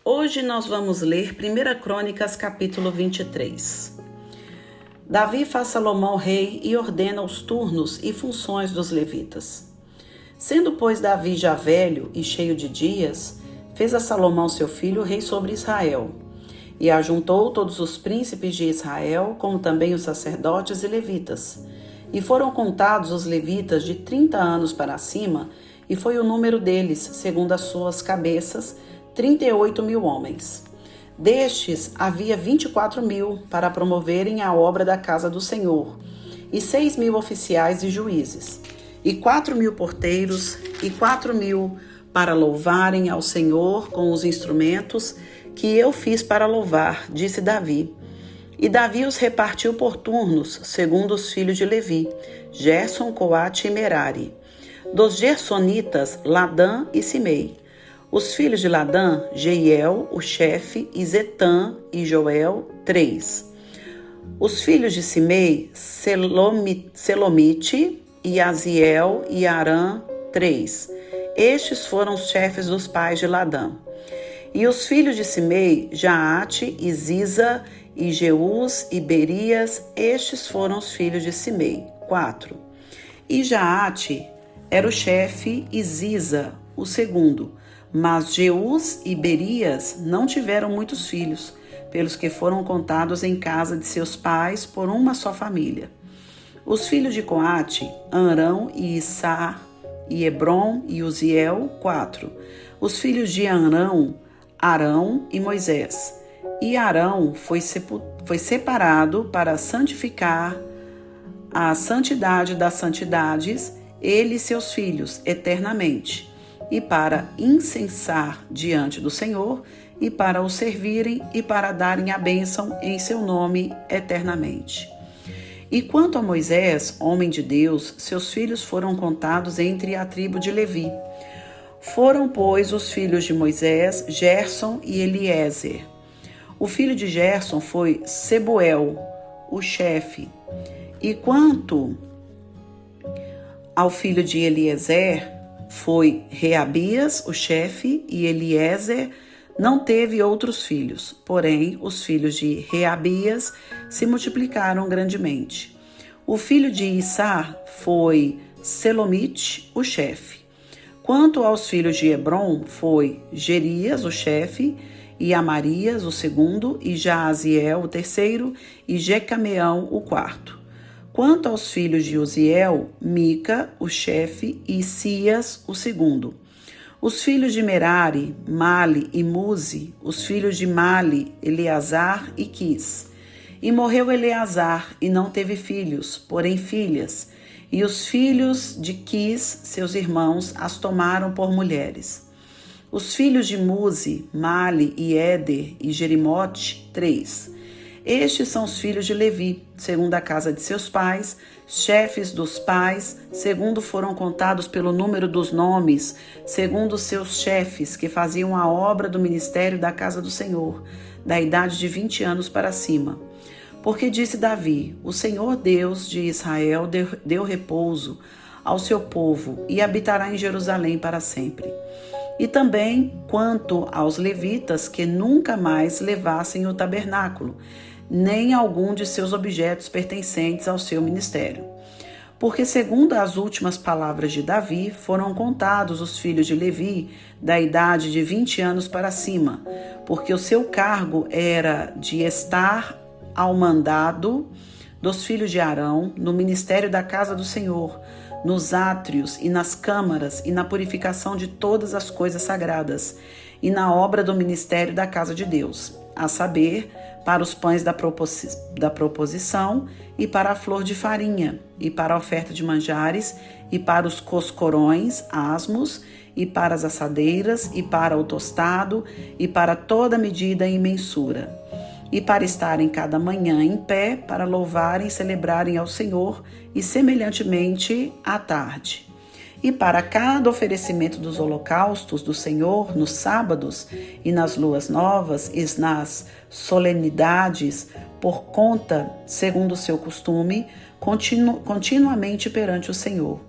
Hoje nós vamos ler 1 Crônicas, capítulo 23. Davi faz Salomão rei e ordena os turnos e funções dos levitas. Sendo, pois, Davi já velho e cheio de dias, fez a Salomão seu filho rei sobre Israel, e ajuntou todos os príncipes de Israel, como também os sacerdotes e levitas. E foram contados os levitas de 30 anos para cima, e foi o número deles, segundo as suas cabeças, 38.000 homens. Destes, havia 24.000 para promoverem a obra da casa do Senhor, e 6.000 oficiais e juízes, e 4.000 porteiros, e 4.000 para louvarem ao Senhor com os instrumentos que eu fiz para louvar, disse Davi. E Davi os repartiu por turnos, segundo os filhos de Levi, Gerson, Coate e Merari. Dos Gersonitas, Ladã e Simei. Os filhos de Ladã, Jeiel, o chefe, e Zetã e Joel, 3. Os filhos de Simei, Selomite, e Aziel e Arã, 3. Estes foram os chefes dos pais de Ladã. E os filhos de Simei, Jaate, e Ziza, e Jeús, e Berias, estes foram os filhos de Simei, 4. E Jaate era o chefe, e Ziza, o segundo. Mas Jeús e Berias não tiveram muitos filhos, pelos que foram contados em casa de seus pais por uma só família. Os filhos de Coate, Arão e Issá, e Hebron e Uziel, 4. Os filhos de Arão, Arão e Moisés. E Arão foi separado para santificar a santidade das santidades, ele e seus filhos, eternamente, e para incensar diante do Senhor, e para o servirem, e para darem a bênção em seu nome eternamente. E quanto a Moisés, homem de Deus, seus filhos foram contados entre a tribo de Levi. Foram, pois, os filhos de Moisés, Gerson e Eliezer. O filho de Gerson foi Sebuel, o chefe. E quanto ao filho de Eliezer, foi Reabias, o chefe, e Eliezer não teve outros filhos. Porém, os filhos de Reabias se multiplicaram grandemente. O filho de Issá foi Selomite, o chefe. Quanto aos filhos de Hebron, foi Gerias, o chefe, e Amarias, o segundo, e Jaaziel, o terceiro, e Jecameão, o quarto. Quanto aos filhos de Uziel, Mica, o chefe, e Sias, o segundo. Os filhos de Merari, Mali e Muzi. Os filhos de Mali, Eleazar e Quis. E morreu Eleazar, e não teve filhos, porém filhas. E os filhos de Quis, seus irmãos, as tomaram por mulheres. Os filhos de Muzi, Mali e Éder e Jerimote, 3. Estes são os filhos de Levi, segundo a casa de seus pais, chefes dos pais, segundo foram contados pelo número dos nomes, segundo seus chefes, que faziam a obra do ministério da casa do Senhor, da idade de 20 anos para cima. Porque disse Davi, o Senhor Deus de Israel deu repouso ao seu povo e habitará em Jerusalém para sempre. E também quanto aos levitas que nunca mais levassem o tabernáculo, nem algum de seus objetos pertencentes ao seu ministério. Porque, segundo as últimas palavras de Davi, foram contados os filhos de Levi da idade de 20 anos para cima, porque o seu cargo era de estar ao mandado dos filhos de Arão no ministério da casa do Senhor, nos átrios e nas câmaras e na purificação de todas as coisas sagradas e na obra do ministério da casa de Deus, a saber, para os pães da proposição e para a flor de farinha e para a oferta de manjares e para os coscorões, asmos e para as assadeiras e para o tostado e para toda medida e mensura. E para estarem cada manhã em pé, para louvarem e celebrarem ao Senhor, e semelhantemente à tarde. E para cada oferecimento dos holocaustos do Senhor, nos sábados e nas luas novas e nas solenidades, por conta, segundo o seu costume, continuamente perante o Senhor.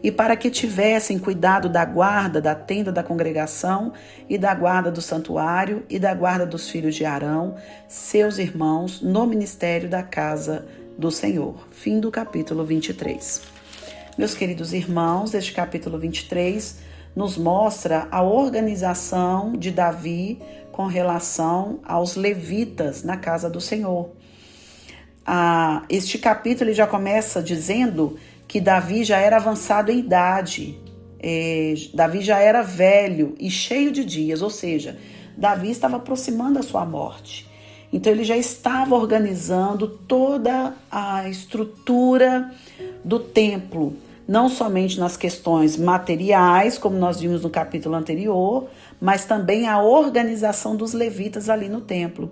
e para que tivessem cuidado da guarda da tenda da congregação e da guarda do santuário e da guarda dos filhos de Arão, seus irmãos, no ministério da casa do Senhor. Fim do capítulo 23. Meus queridos irmãos, este capítulo 23 nos mostra a organização de Davi com relação aos levitas na casa do Senhor. Este capítulo ele já começa dizendo que Davi já era avançado em idade, Davi já era velho e cheio de dias, ou seja, Davi estava aproximando a sua morte. Então ele já estava organizando toda a estrutura do templo, não somente nas questões materiais, como nós vimos no capítulo anterior, mas também a organização dos levitas ali no templo.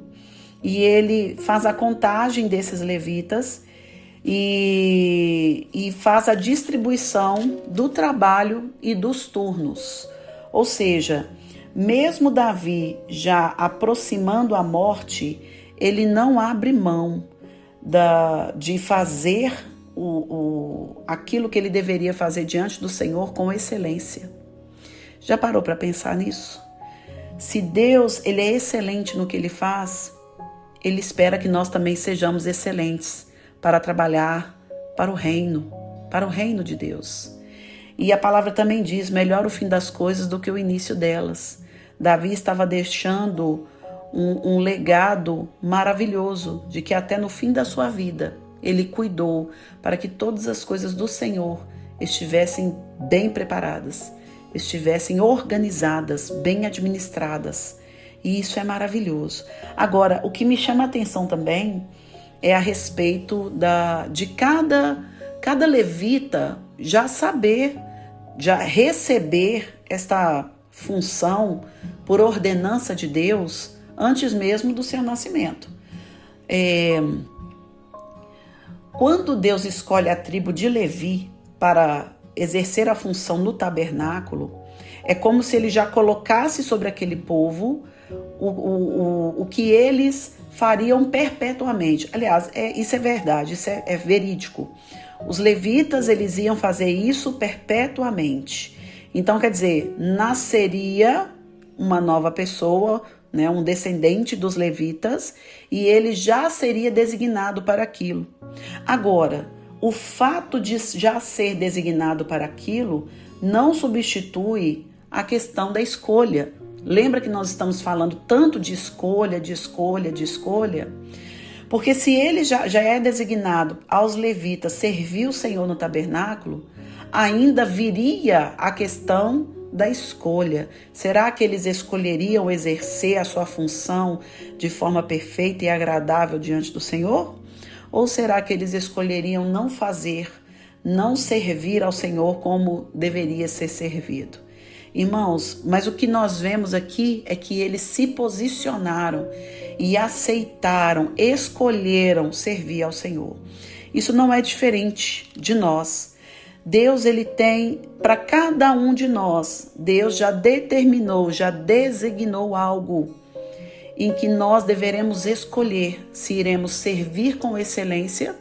E ele faz a contagem desses levitas e faz a distribuição do trabalho e dos turnos. Ou seja, mesmo Davi já aproximando a morte, ele não abre mão de fazer aquilo que ele deveria fazer diante do Senhor com excelência. Já parou para pensar nisso? Se Deus ele é excelente no que ele faz, ele espera que nós também sejamos excelentes para trabalhar para o reino de Deus. E a palavra também diz, melhor o fim das coisas do que o início delas. Davi estava deixando um legado maravilhoso, de que até no fim da sua vida, ele cuidou para que todas as coisas do Senhor estivessem bem preparadas, estivessem organizadas, bem administradas. E isso é maravilhoso. Agora, o que me chama a atenção também é a respeito de cada levita já receber esta função por ordenança de Deus antes mesmo do seu nascimento. Quando Deus escolhe a tribo de Levi para exercer a função no tabernáculo, é como se ele já colocasse sobre aquele povo o que eles fariam perpetuamente. Aliás, isso é verdade, isso é verídico. Os levitas, eles iam fazer isso perpetuamente. Então, quer dizer, nasceria uma nova pessoa, né, um descendente dos levitas, e ele já seria designado para aquilo. Agora, o fato de já ser designado para aquilo não substitui a questão da escolha. Lembra que nós estamos falando tanto de escolha, de escolha, de escolha? Porque se ele já é designado aos levitas servir o Senhor no tabernáculo, ainda viria a questão da escolha. Será que eles escolheriam exercer a sua função de forma perfeita e agradável diante do Senhor? Ou será que eles escolheriam não fazer, não servir ao Senhor como deveria ser servido? Irmãos, mas o que nós vemos aqui é que eles se posicionaram e aceitaram, escolheram servir ao Senhor. Isso não é diferente de nós. Deus, ele tem para cada um de nós, Deus já determinou, já designou algo em que nós deveremos escolher se iremos servir com excelência,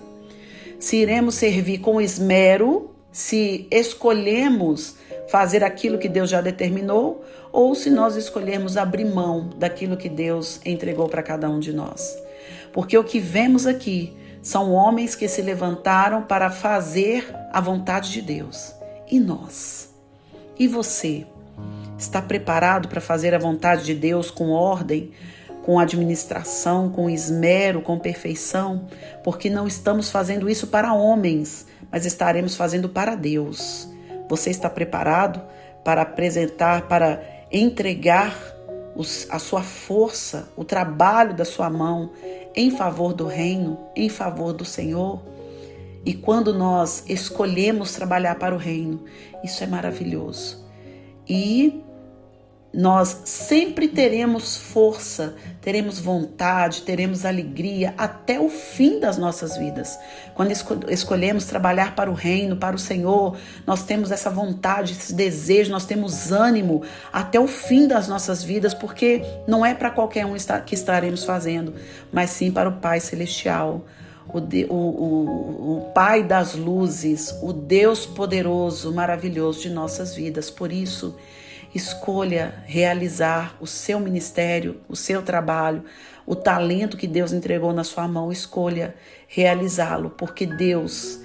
se iremos servir com esmero, se escolhemos fazer aquilo que Deus já determinou, ou se nós escolhermos abrir mão daquilo que Deus entregou para cada um de nós. Porque o que vemos aqui são homens que se levantaram para fazer a vontade de Deus. E nós? E você? Está preparado para fazer a vontade de Deus com ordem, com administração, com esmero, com perfeição? Porque não estamos fazendo isso para homens, mas estaremos fazendo para Deus. Você está preparado para apresentar, para entregar a sua força, o trabalho da sua mão em favor do reino, em favor do Senhor? E quando nós escolhemos trabalhar para o reino, isso é maravilhoso. E nós sempre teremos força, teremos vontade, teremos alegria até o fim das nossas vidas. Quando escolhemos trabalhar para o reino, para o Senhor, nós temos essa vontade, esse desejo, nós temos ânimo até o fim das nossas vidas, porque não é para qualquer um que estaremos fazendo, mas sim para o Pai Celestial, o Pai das luzes, o Deus poderoso, maravilhoso de nossas vidas. Por isso, escolha realizar o seu ministério, o seu trabalho, o talento que Deus entregou na sua mão. Escolha realizá-lo, porque Deus,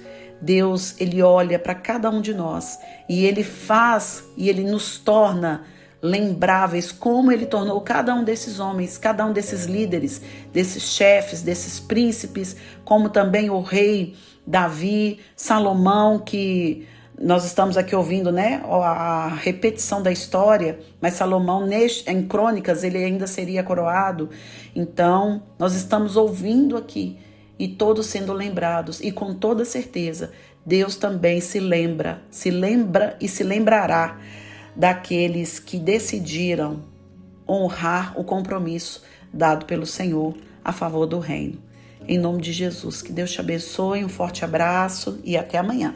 Ele olha para cada um de nós e Ele faz e Ele nos torna lembráveis, como Ele tornou cada um desses homens, cada um desses líderes, desses chefes, desses príncipes, como também o rei Davi, Salomão, que nós estamos aqui ouvindo, né, a repetição da história, mas Salomão, em Crônicas, ele ainda seria coroado. Então, nós estamos ouvindo aqui e todos sendo lembrados, e com toda certeza, Deus também se lembra e se lembrará daqueles que decidiram honrar o compromisso dado pelo Senhor a favor do reino. Em nome de Jesus, que Deus te abençoe, um forte abraço e até amanhã.